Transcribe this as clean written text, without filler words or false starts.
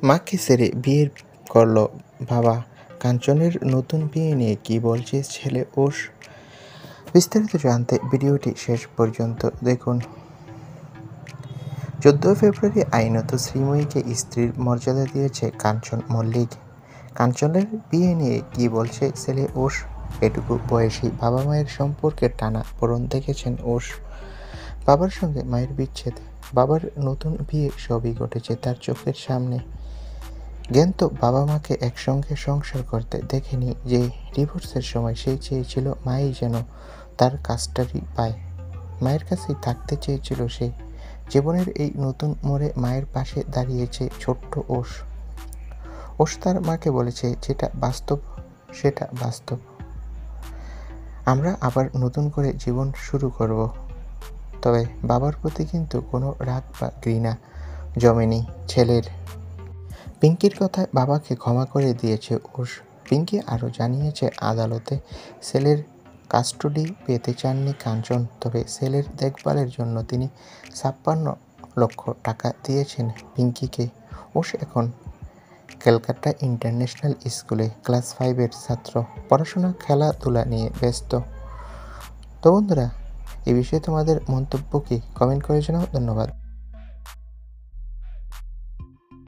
মাকে ছেড়ে বিয়ে করলো বাবা। কাঞ্চনের নতুন বিয়ে নিয়ে কি বলছে ছেলে ওশ? বিস্তারিত জানতে ভিডিওটি শেষ পর্যন্ত দেখুন। 14 ফেব্রুয়ারি আইনত শ্রীময়ীকে স্ত্রীর মর্যাদা দিয়েছে কাঞ্চন মল্লিক। কাঞ্চনের বিয়ে নিয়ে কি বলছে ছেলে ওশ? এটুকু বয়সী বাবা মায়ের সম্পর্কে টানা পোড়েন দেখেছেন ওশ। বাবার সঙ্গে মায়ের বিচ্ছেদ, বাবার নতুন বিয়ে সবই ঘটেছে তার চোখের সামনে। জ্ঞান বাবা মাকে একসঙ্গে সংসার করতে দেখেনি যে ডিভোর্সের সময় সে চেয়েছিল মাই যেন তার কাস্টাডি পায়, মায়ের কাছেই থাকতে চেয়েছিল সে। জীবনের এই নতুন মোড়ে মায়ের পাশে দাঁড়িয়েছে ছোট্ট ওশ। ওশ তার মাকে বলেছে যেটা বাস্তব সেটা বাস্তব, আমরা আবার নতুন করে জীবন শুরু করব। তবে বাবার প্রতি কিন্তু কোনো রাগ বা ঘৃণা জমেনি ছেলের। পিঙ্কির কথায় বাবাকে ক্ষমা করে দিয়েছে ওশ। পিঙ্কি আরও জানিয়েছে আদালতে ছেলের কাস্টডি পেতে চাননি কাঞ্চন, তবে ছেলের দেখভালের জন্য তিনি 56 লক্ষ টাকা দিয়েছেন পিঙ্কিকে। ওশ এখন ক্যালকাটা ইন্টারন্যাশনাল স্কুলে ক্লাস 5-এর ছাত্র, পড়াশোনা খেলাধুলা নিয়ে ব্যস্ত। তো বন্ধুরা, এই বিষয়ে তোমাদের মন্তব্য কি কমেন্ট করে জানাও। ধন্যবাদ।